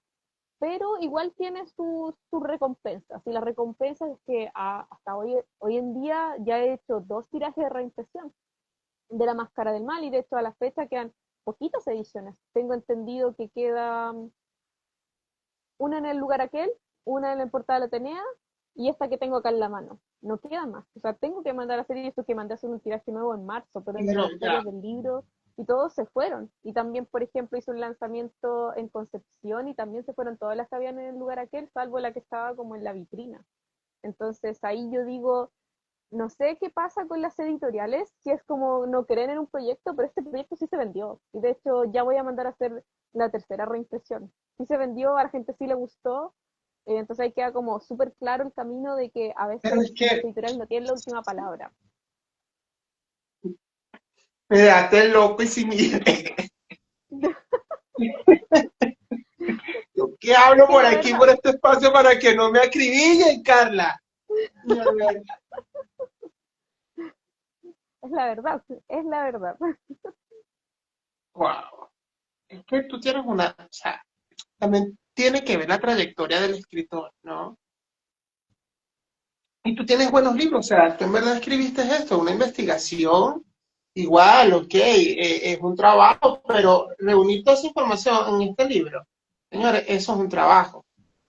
pero igual tiene sus recompensas. Y la recompensa es que hasta hoy en día ya he hecho 2 tirajes de reimpresión de La Máscara del Mal y de hecho a la fecha quedan poquitas ediciones. Tengo entendido que queda una en el lugar aquel, una en el portal Atenea y esta que tengo acá en la mano. No queda más. O sea, tengo que mandar a hacer esto que mandé a hacer un tiraje nuevo en marzo, pero entre Pero las ya, ferias del libro y todos se fueron. Y también, por ejemplo, hice un lanzamiento en Concepción y también se fueron todas las que habían en el lugar aquel, salvo la que estaba como en la vitrina. Entonces ahí yo digo, no sé qué pasa con las editoriales, si es como no creen en un proyecto, pero este proyecto sí se vendió. Y de hecho ya voy a mandar a hacer la tercera reimpresión. Sí se vendió, a la gente sí le gustó. Entonces ahí queda como súper claro el camino de que a pero veces es las que editoriales no tienen la última palabra. me dejaste loco y sin idea. Yo que Es hablo que por la aquí, verdad, por este espacio, para que no me acribillen, Carla. es la verdad, es la verdad. Wow. Es que tú tienes o sea, también tiene que ver la trayectoria del escritor, ¿no? Y tú tienes buenos libros, o sea, tú en verdad escribiste esto, una investigación, igual, ok, es un trabajo, pero reunir toda esa información en este libro, señores, eso es un trabajo,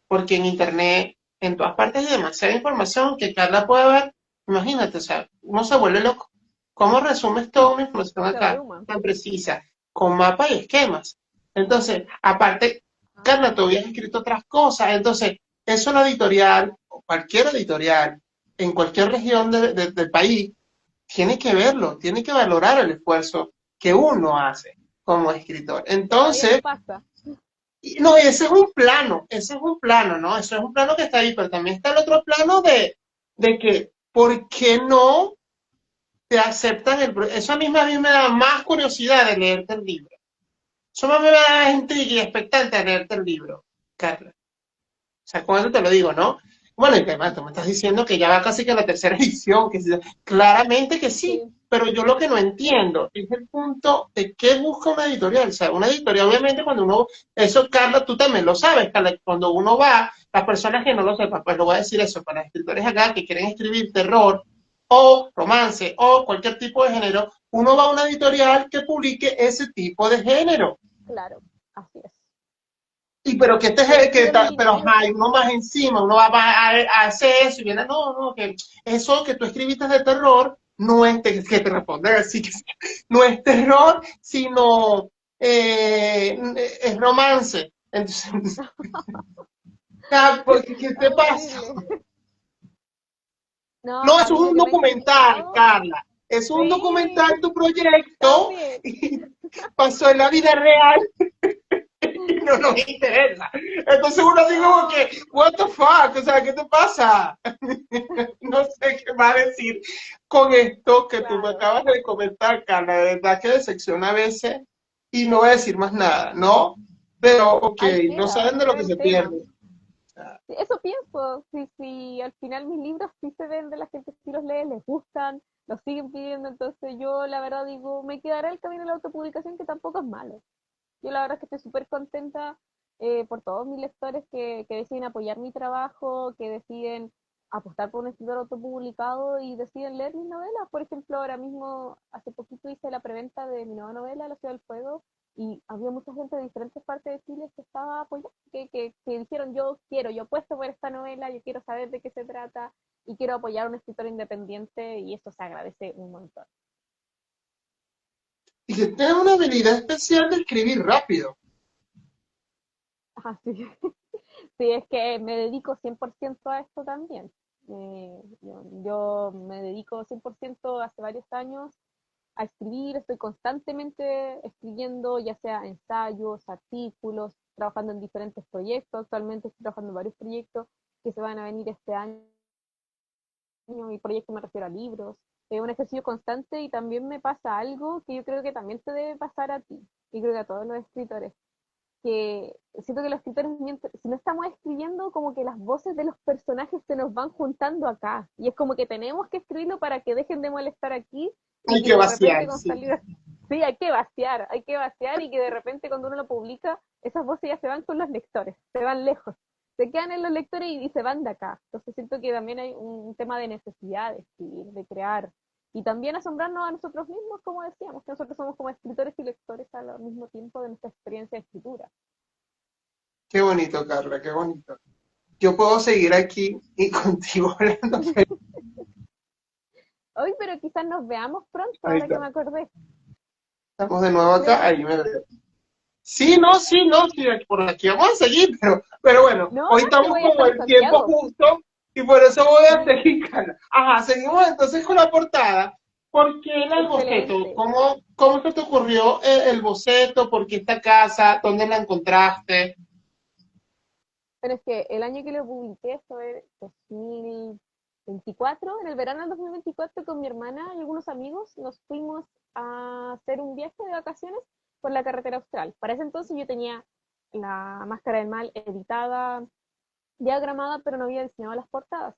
porque en internet, en todas partes hay demasiada información que Carla puede ver, imagínate, o sea, uno se vuelve loco. ¿Cómo resumes toda una información Se acá, abruma. tan precisa, con mapas y esquemas? Entonces, aparte, Carla, tú habías escrito otras cosas, entonces, eso la editorial, o cualquier editorial, en cualquier región del país, tiene que verlo, tiene que valorar el esfuerzo que uno hace como escritor. Todavía no Entonces, pasa. no, ese es un plano, ¿no? Eso es un plano que está ahí, pero también está el otro plano de que, ¿por qué no te aceptan eso a mí me da más curiosidad de leerte el libro. Eso a mí me da más intriga y expectante de leerte el libro, Carla. O sea, con eso te lo digo, ¿no? Bueno, y además tú me estás diciendo que ya va casi que la tercera edición, claramente que sí. Sí. pero yo lo que no entiendo es el punto de qué busca una editorial. O sea, una editorial, obviamente, cuando uno, eso, Carla, tú también lo sabes, Carla, cuando uno va, las personas que no lo sepan, pues lo voy a decir eso, para escritores acá que quieren escribir terror o romance o cualquier tipo de género, uno va a una editorial que publique ese tipo de género. Claro, así es. Y pero que este Pero es es que el pero dinero, hay uno más encima, uno va a hacer eso y viene, no, que eso que tú escribiste de terror no es, que te responde así, que no es terror, sino es romance. Entonces, porque, ¿qué te ah, pasa? horrible. No, No, a eso mí es lo un que me han documental, criticado, Carla. Es un sí, documental tu proyecto también. y pasó en la vida real y no nos interesa. Entonces uno dice como No, que, what the fuck, o sea, ¿qué te pasa? No sé qué va a decir con esto que tú me claro, acabas de comentar, Carla. De verdad que decepciona a veces y no voy a decir más nada, ¿no? Pero, ok, no saben ahí de lo queda que el se tema. pierde. O sea, Sí, eso pienso, si al final mis libros sí se venden, la gente sí los lee, les gustan, los siguen pidiendo, entonces yo la verdad digo, me quedará el camino de la autopublicación que tampoco es malo. Yo la verdad es que estoy súper contenta por todos mis lectores que deciden apoyar mi trabajo, que deciden apostar por un escritor autopublicado y deciden leer mis novelas. Por ejemplo, ahora mismo, hace poquito hice la preventa de mi nueva novela, La Ciudad del Fuego, y había mucha gente de diferentes partes de Chile que estaba apoyando, que dijeron yo quiero, yo apuesto por esta novela, yo quiero saber de qué se trata y quiero apoyar a un escritor independiente y eso se agradece un montón. y que tengan una habilidad especial de escribir rápido. Así. Sí, es que me dedico 100% a esto también. Yo me dedico 100% hace varios años a escribir, estoy constantemente escribiendo, ya sea ensayos, artículos, trabajando en diferentes proyectos. Actualmente estoy trabajando en varios proyectos que se van a venir este año. Mi proyecto me refiero a libros. Es un ejercicio constante y también me pasa algo que yo creo que también te debe pasar a ti y creo que a todos los escritores que siento que los escritores, si no estamos escribiendo, como que las voces de los personajes se nos van juntando acá. Y es como que tenemos que escribirlo para que dejen de molestar aquí y Hay que que de repente vaciar, con sí. salir, sí, hay que vaciar y que de repente cuando uno lo publica, esas voces ya se van con los lectores, se van lejos. Se quedan en los lectores y se van de acá. Entonces siento que también hay un tema de necesidad de escribir, de crear, y también asombrarnos a nosotros mismos, como decíamos, que nosotros somos como escritores y lectores al mismo tiempo de nuestra experiencia de escritura. Qué bonito, Carla, qué bonito. Yo puedo seguir aquí y contigo hablando. Hoy, pero quizás nos veamos pronto, Ahí ahora que está. me acordé. Estamos de nuevo ¿Crees acá, que ahí me veo. Sí, no, sí, no, sí, por aquí vamos a seguir, pero bueno, no? hoy Si estamos voy a como estar en el tiempo Santiago. justo y por eso voy a Sí, seguir, Carla. Ajá, seguimos entonces con la portada. ¿Por qué el boceto? excelente. ¿Cómo se te ocurrió el boceto? ¿Por qué esta casa? ¿Dónde la encontraste? Pero es que el año que lo publiqué fue 2024, en el verano del 2024 con mi hermana y algunos amigos nos fuimos a hacer un viaje de vacaciones por la carretera austral. Para ese entonces yo tenía la Máscara del Mal editada, diagramada, pero no había diseñado las portadas.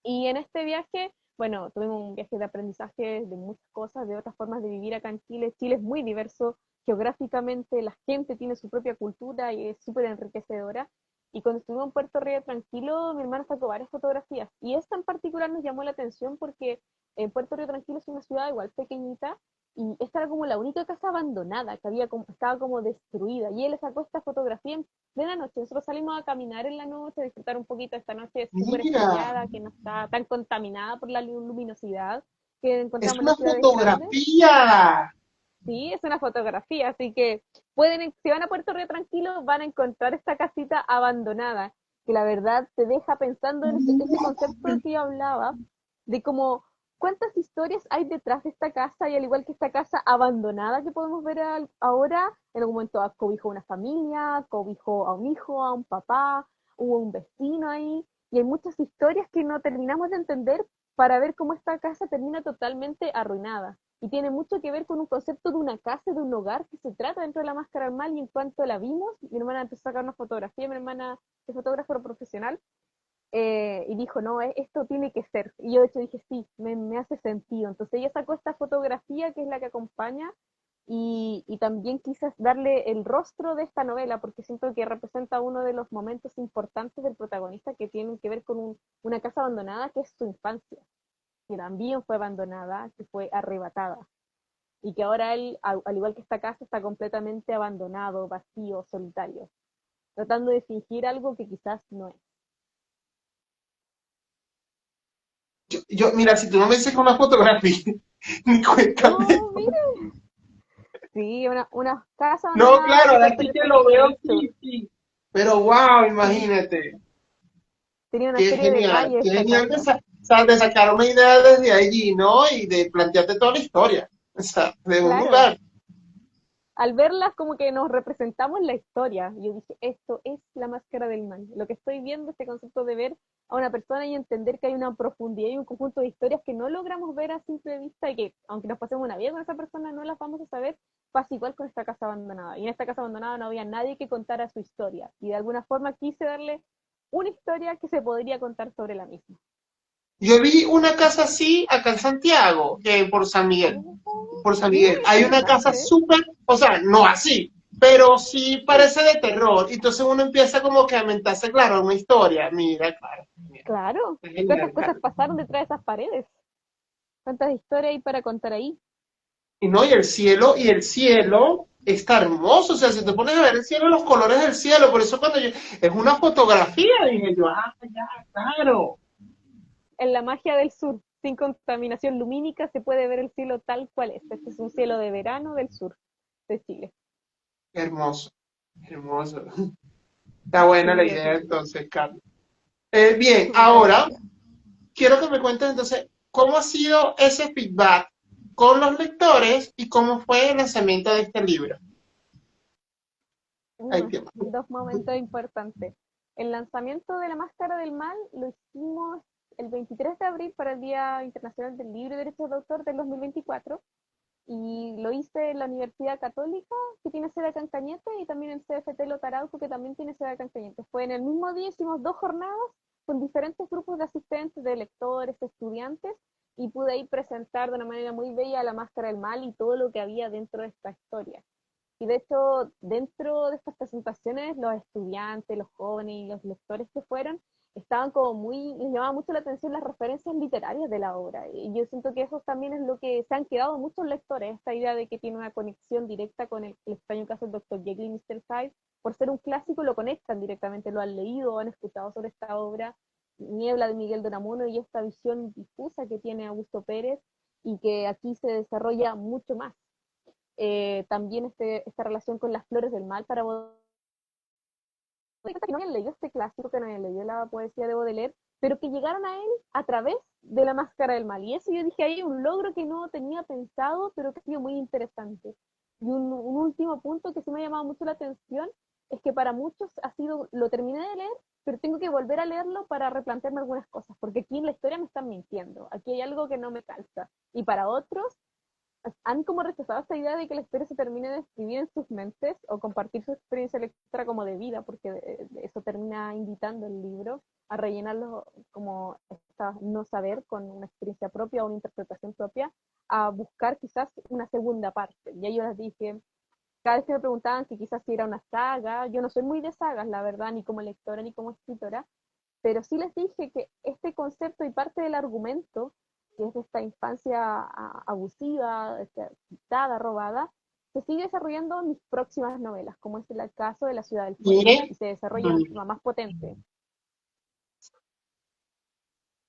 Y en este viaje, bueno, tuvimos un viaje de aprendizaje de muchas cosas, de otras formas de vivir acá en Chile. Chile es muy diverso geográficamente, la gente tiene su propia cultura y es súper enriquecedora. Y cuando estuvimos en Puerto Río Tranquilo, mi hermana sacó varias fotografías. Y esta en particular nos llamó la atención porque Puerto Río Tranquilo es una ciudad igual pequeñita y esta era como la única casa abandonada que había como, estaba como destruida. Y él le sacó esta fotografía de la noche. Nosotros salimos a caminar en la noche, a disfrutar un poquito de esta noche súper Mira, estrellada, que no está tan contaminada por la luminosidad que es encontramos en una las ciudades grandes. fotografía. Sí, es una fotografía, así que pueden, si van a Puerto Río tranquilo, van a encontrar esta casita abandonada, que la verdad te deja pensando en ese concepto del que yo hablaba, de cómo cuántas historias hay detrás de esta casa y al igual que esta casa abandonada que podemos ver ahora, en algún momento cobijó una familia, cobijó a un hijo, a un papá, hubo un vecino ahí, y hay muchas historias que no terminamos de entender para ver cómo esta casa termina totalmente arruinada y tiene mucho que ver con un concepto de una casa, de un hogar que se trata dentro de la Máscara del Mal y en cuanto la vimos, mi hermana empezó a sacar una fotografía, mi hermana es fotógrafa profesional, y dijo, no, esto tiene que ser. Y yo de hecho dije, sí, me hace sentido. Entonces ella sacó esta fotografía que es la que acompaña y también quise darle el rostro de esta novela porque siento que representa uno de los momentos importantes del protagonista que tienen que ver con una casa abandonada que es su infancia, que también fue abandonada, que fue arrebatada y que ahora él, al igual que esta casa, está completamente abandonado, vacío, solitario, tratando de fingir algo que quizás no es. Mira, si tú no me dices una fotografía, ni cuéntame. No, mira, sí, una casa No, abandonada claro, que ahora sí que lo pertenece veo, al sur. sí, sí. Pero wow, Sí, imagínate. tenía una serie de Qué detalles esta genial casa. o sea, de sacar una idea desde allí, ¿no? Y de plantearte toda la historia. O sea, de un Claro, lugar. al verlas como que nos representamos la historia. Yo dije, esto es la máscara del mal. Lo que estoy viendo, este concepto de ver a una persona y entender que hay una profundidad y un conjunto de historias que no logramos ver a simple vista y que aunque nos pasemos una vida con esa persona no las vamos a saber, pasa igual con esta casa abandonada. Y en esta casa abandonada no había nadie que contara su historia. Y de alguna forma quise darle una historia que se podría contar sobre la misma. Yo vi una casa así acá en Santiago, que por San Miguel. Por San Qué Miguel. Hay una casa interesante. súper, o sea, no así, pero sí parece de terror. Y entonces uno empieza como que a mentarse, claro, una historia. Mira, claro, mira, Claro. es ¿Cuántas genial, cosas claro. pasaron detrás de esas paredes? ¿Cuántas historias hay para contar ahí? Y no, y el cielo está hermoso. O sea, si te pones a ver el cielo, los colores del cielo, por eso cuando yo, es una fotografía, dije yo, ah, ya, claro. En la magia del sur, sin contaminación lumínica, se puede ver el cielo tal cual es. Este es un cielo de verano del sur de Chile. Hermoso, hermoso. Está buena la Sí, idea así que entonces, Carlos. Bien, muchas ahora gracias. quiero que me cuentes entonces cómo ha sido ese feedback con los lectores y cómo fue el lanzamiento de este libro. Ay, qué mal. Dos momentos importantes. El lanzamiento de La Máscara del Mal lo hicimos el 23 de abril para el Día Internacional del Libro y Derechos de Autor del 2024 y lo hice en la Universidad Católica, que tiene sede acá en Cañete, y también en CFT Lotarauco, que también tiene sede acá en Cañete. Fue en el mismo día, hicimos dos jornadas con diferentes grupos de asistentes, de lectores, estudiantes, y pude ahí presentar de una manera muy bella La Máscara del Mal y todo lo que había dentro de esta historia. Y de hecho, dentro de estas presentaciones, los estudiantes, los jóvenes y los lectores que fueron, estaban como muy, les llamaba mucho la atención las referencias literarias de la obra. Y yo siento que eso también es lo que se han quedado muchos lectores, esta idea de que tiene una conexión directa con el extraño caso del Dr. Jekyll y Mr. Hyde. Por ser un clásico, lo conectan directamente, lo han leído, han escuchado sobre esta obra, Niebla de Miguel de Unamuno, y esta visión difusa que tiene Augusto Pérez y que aquí se desarrolla mucho más. También esta relación con las flores del mal para que no habían leído este clásico, que no habían leído la poesía de Baudelaire, pero que llegaron a él a través de La Máscara del Mal. Y eso yo dije, ahí un logro que no tenía pensado, pero que ha sido muy interesante. Y un último punto que sí me ha llamado mucho la atención es que para muchos ha sido, lo terminé de leer, pero tengo que volver a leerlo para replantearme algunas cosas, porque aquí en la historia me están mintiendo, aquí hay algo que no me calza. Y para otros han como rechazado esta idea de que la historia se termine de escribir en sus mentes o compartir su experiencia lectora como de vida, porque eso termina invitando el libro a rellenarlo como esta no saber con una experiencia propia o una interpretación propia, a buscar quizás una segunda parte. Y yo les dije, cada vez que me preguntaban que quizás si era una saga, yo no soy muy de sagas, la verdad, ni como lectora ni como escritora, pero sí les dije que este concepto y parte del argumento, que es de esta infancia abusiva, quitada, robada, se sigue desarrollando en mis próximas novelas, como es el caso de La Ciudad del Fuego, Mire, y se desarrolla de una mm, forma más potente.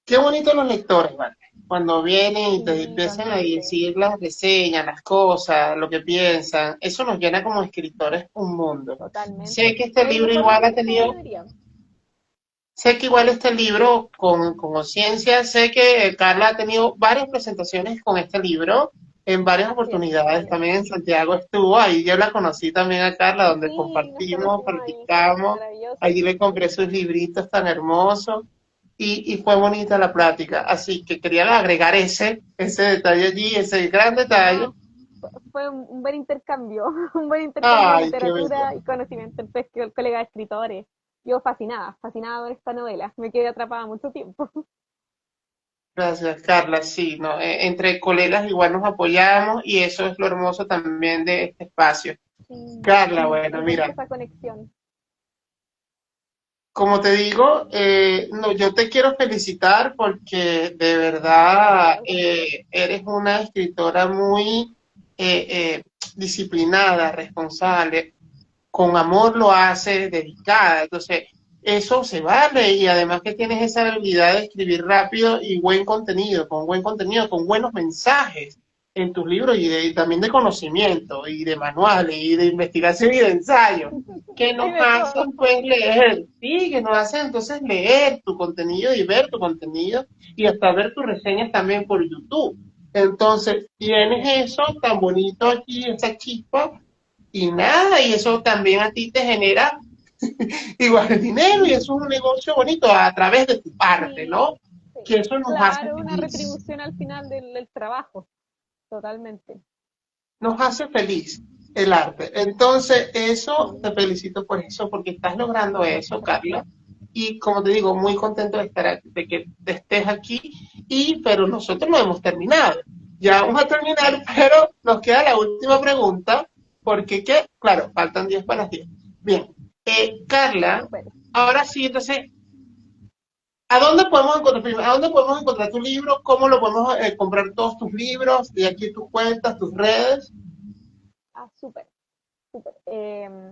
qué bonito los lectores, ¿vale? Cuando vienen y te Sí, empiezan a totalmente, decir las reseñas, las cosas, lo que piensan, eso nos llena como escritores un mundo. Sé totalmente. que este Es el libro mejor igual ha momento, yo tenido. diría. Sé que igual este libro con conciencia, sé que Carla ha tenido varias presentaciones con este libro en varias Así es, oportunidades. varias. También en Santiago estuvo, ahí yo la conocí también a Carla, donde Sí, nos compartimos, conocimos ahí. practicamos. Maravilloso. Allí le compré sus libritos tan hermosos y fue bonita la plática. Así que quería agregar ese detalle allí, ese gran detalle. No, fue un buen intercambio, un buen intercambio de Ay, qué bello. literatura y conocimiento entre colegas escritores Yo fascinada, fascinada con esta novela. Me quedé atrapada mucho tiempo. Gracias, Carla. Sí, no, entre colegas igual nos apoyamos y eso es lo hermoso también de este espacio. Carla, bueno, Siempre está mira, esa conexión. como te digo, no, yo te quiero felicitar porque de verdad Gracias. eres una escritora muy disciplinada, responsable, con amor lo haces, dedicada. Entonces, eso se vale y además que tienes esa habilidad de escribir rápido y buen contenido, con buenos mensajes en tus libros y también de conocimiento y de manuales y de investigación y de ensayo, que Hay nos de todo. hacen pues leer, sí, que nos hacen entonces leer tu contenido y ver tu contenido y hasta ver tus reseñas también por YouTube. Entonces, tienes eso tan bonito aquí, esa chispa, y nada, y eso también a ti te genera igual el dinero y eso es un negocio bonito a través de tu parte, ¿no? Sí, sí. Que eso nos hace Claro, una feliz, retribución al final del trabajo, totalmente. nos hace feliz el arte. Entonces, eso, te Sí. felicito por eso, porque estás logrando eso, Carla. Y como te digo, muy contento de estar aquí, de que estés aquí, pero nosotros no hemos terminado. Ya vamos a terminar, pero nos queda la última pregunta, porque qué, claro, faltan 10 para las 10. Bien, Carla, Súper. ahora sí, entonces, ¿a dónde podemos encontrar tu libro? ¿Cómo lo podemos comprar todos tus libros? Y aquí tus cuentas, tus redes. Ah, súper. Súper.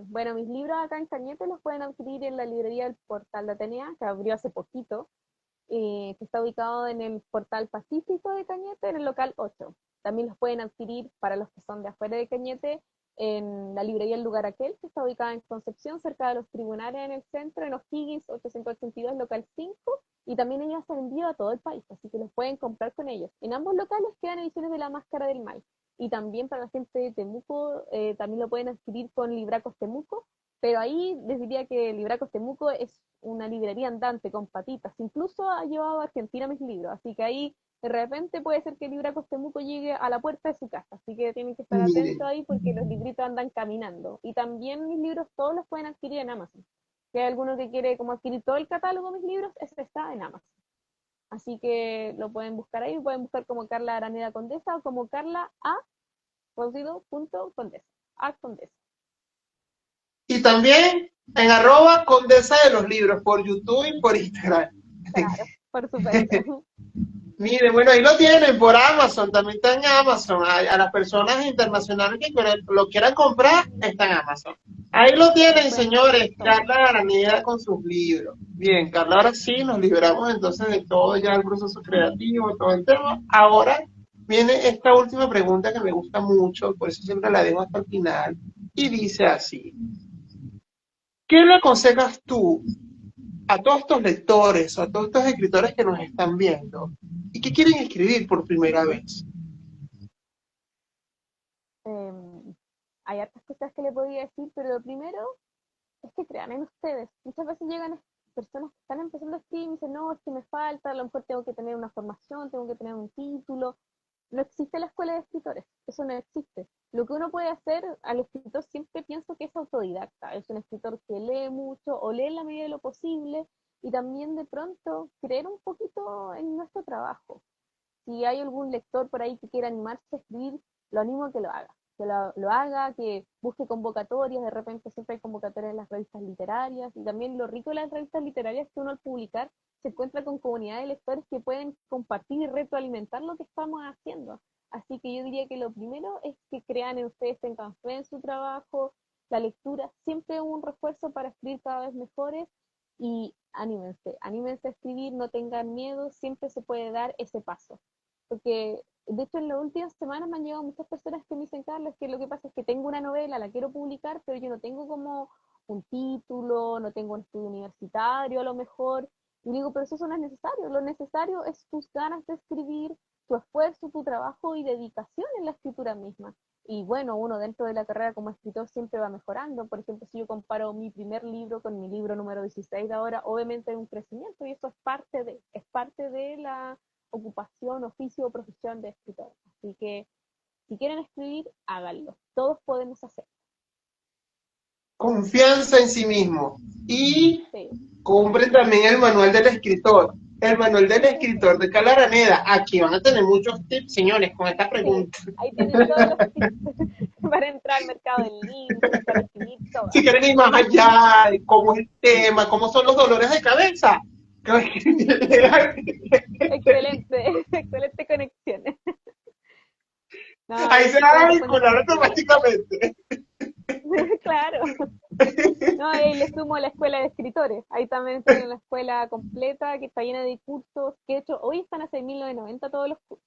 Bueno, mis libros acá en Cañete los pueden adquirir en la librería del Portal de Atenea, que abrió hace poquito, que está ubicado en el Portal Pacífico de Cañete, en el local 8. También los pueden adquirir para los que son de afuera de Cañete en la librería El Lugar Aquel, que está ubicada en Concepción, cerca de los tribunales en el centro, en O'Higgins 882, local 5, y también ellos hacen envío a todo el país, así que los pueden comprar con ellos. En ambos locales quedan ediciones de La Máscara del Mal, y también para la gente de Temuco, también lo pueden adquirir con Libracos Temuco, pero ahí les diría que Libracos Temuco es una librería andante con patitas, incluso ha llevado a Argentina mis libros, así que ahí de repente puede ser que Libracos Temuco llegue a la puerta de su casa, así que tienen que estar Mire, atentos ahí porque los libritos andan caminando. Y también mis libros todos los pueden adquirir en Amazon. Si hay alguno que quiere como adquirir todo el catálogo de mis libros, ese está en Amazon. Así que lo pueden buscar ahí, pueden buscar como Carla Araneda Condesa o como Carla A. Condesa. A Condesa. y también en arroba Condesa de los Libros por YouTube y por Instagram. Claro, por supuesto. Mire, bueno, ahí lo tienen por Amazon, también está en Amazon. A las personas internacionales que lo quieran comprar, está en Amazon. Ahí lo tienen, Pueden señores, adquirir todo. Carla Araneda con sus libros. Bien, Carla, ahora sí nos liberamos entonces de todo ya el proceso creativo, todo el tema. Ahora viene esta última pregunta que me gusta mucho, por eso siempre la dejo hasta el final, y dice así. ¿Qué le aconsejas tú a todos estos lectores o a todos estos escritores que nos están viendo y que quieren escribir por primera vez? Eh, Hay hartas cosas que le podría decir, pero lo primero es que crean en ustedes. Muchas veces llegan personas que están empezando a escribir y me dicen, no, es que me falta, a lo mejor tengo que tener una formación, tengo que tener un título. No existe la escuela de escritores, eso no existe. Lo que uno puede hacer, al escritor siempre pienso que es autodidacta, es un escritor que lee mucho o lee en la medida de lo posible y también de pronto creer un poquito en nuestro trabajo. Si hay algún lector por ahí que quiera animarse a escribir, lo animo a que lo haga. Que lo haga, que busque convocatorias, de repente siempre hay convocatorias en las revistas literarias, y también lo rico de las revistas literarias es que uno al publicar se encuentra con comunidades de lectores que pueden compartir y retroalimentar lo que estamos haciendo. Así que yo diría que lo primero es que crean en ustedes, tengan fe en su trabajo, la lectura siempre es un refuerzo para escribir cada vez mejores y anímense a escribir, no tengan miedo, siempre se puede dar ese paso. Porque de hecho en las últimas semanas me han llegado muchas personas que me dicen, Carlos, que lo que pasa es que tengo una novela, la quiero publicar, pero yo no tengo como un título, no tengo un estudio universitario a lo mejor. Y digo, pero eso no es necesario, lo necesario es tus ganas de escribir, tu esfuerzo, tu trabajo y dedicación en la escritura misma. Y bueno, uno dentro de la carrera como escritor siempre va mejorando. Por ejemplo, si yo comparo mi primer libro con mi libro número 16 de ahora, obviamente hay un crecimiento y eso es parte de la ocupación, oficio o profesión de escritor. Así que si quieren escribir, háganlo. Todos podemos hacer. Confianza en sí mismo. y Sí. compren también el manual del escritor. El manual del escritor de Carla Araneda. Aquí van a tener muchos tips, señores, con esta Sí, pregunta. ahí tienen todos los tips para entrar al mercado del libro, para escribir todo. Si quieren ir más allá, de cómo es el tema, cómo son los dolores de cabeza. Excelente, excelente conexión. No, Ahí se van a estamos respondiendo vincular las dudas. automáticamente. Claro. No, y ahí le sumo la escuela de escritores. Ahí también tienen la escuela completa que está llena de cursos que de hecho hoy están hace 1990 todos los cursos.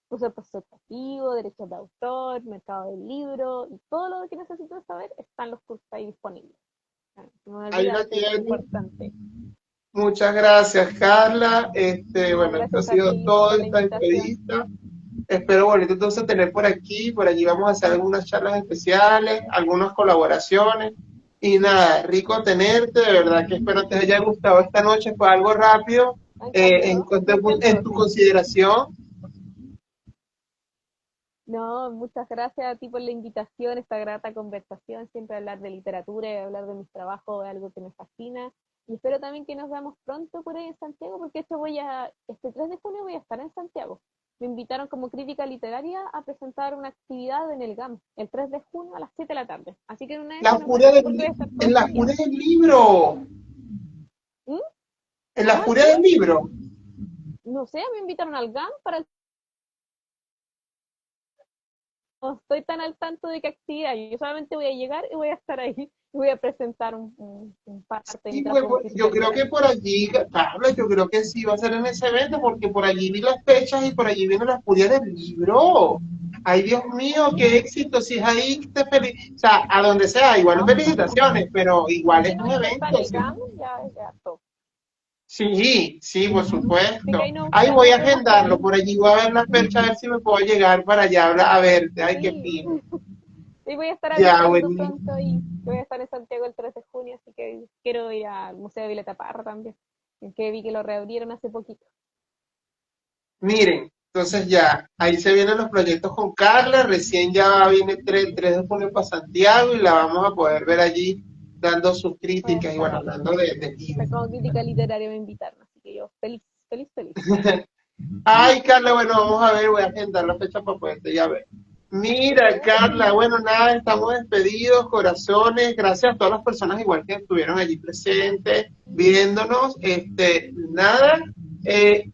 Cursos de proceso educativo, derechos de autor, mercado del libro y todo lo que necesitan saber están los cursos ahí disponibles. No me Ahí olvida la eso, es tienen. importante. Muchas gracias, Carla. No, Bueno, esto ha gracias a sido ti todo por la esta invitación. entrevista. Espero bonito entonces tener por allí vamos a hacer algunas charlas especiales, algunas colaboraciones. Y nada, rico tenerte, de verdad que espero te haya gustado esta noche, fue algo rápido, Me encantó, me en encantó, tu sí. consideración. No, muchas gracias a ti por la invitación, esta grata conversación, siempre hablar de literatura y hablar de mis trabajos es algo que me fascina. Y espero también que nos veamos pronto por ahí en Santiago, porque este 3 de junio voy a estar en Santiago. Me invitaron como crítica literaria a presentar una actividad en el GAM, el 3 de junio a las 7 de la tarde. Así que en una de La esas nos furia vemos, del, porque voy a estar todo en la Santiago. furia del libro, ¿Mm? en la Ah, furia sí, del libro. no sé, me invitaron al GAM para el... No estoy tan al tanto de qué actividad, yo solamente voy a llegar y voy a estar ahí, y voy a presentar un parte de mi Y trabajo como yo crítica creo que literaria. por allí, Carla, yo creo que sí va a ser en ese evento, porque por allí vi las fechas y por allí viene la furia del libro. Ay, Dios ¿Ah, mío, sí? qué éxito, si es ahí, te o sea, a donde sea, igual felicitaciones, pero igual es Sí, no, un y si está en evento, el sí. GAM, ya todo. Sí, sí, por Así que supuesto. ahí Ahí voy a nos vemos por agendarlo, ahí. por allí voy a ver la fecha, a ver si me puedo llegar para allá a verte. Ay, qué Sí, fino. y voy a estar Ya, avisando buenísimo. pronto y voy a estar en Santiago el 3 de junio, así que quiero ir al Museo de Violeta Parra también, que vi que lo reabrieron hace poquito. Miren, entonces ya, ahí se vienen los proyectos con Carla, recién ya viene 3 de junio para Santiago y la vamos a poder ver allí dando sus Voy a críticas y estar bueno, ahí. hablando de Está libros. como crítica literaria me invitaron, así que yo feliz, feliz, feliz. Ay, Carla, bueno, vamos a ver, voy a agendar la fecha para poderte ya ver. Mira, Carla, bueno, nada, estamos despedidos, corazones, gracias a todas las personas igual que estuvieron allí presentes, viéndonos, nada, eh,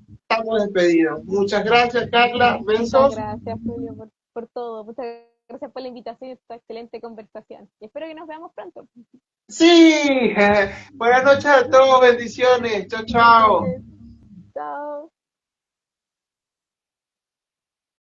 estamos despedidos. Muchas gracias, Carla, Muchas besos. gracias, Julio, por todo. Muchas gracias por la invitación y esta excelente conversación. Y espero que nos veamos pronto. Sí, buenas noches a todos, bendiciones, chao, chao. Bendiciones. Chao.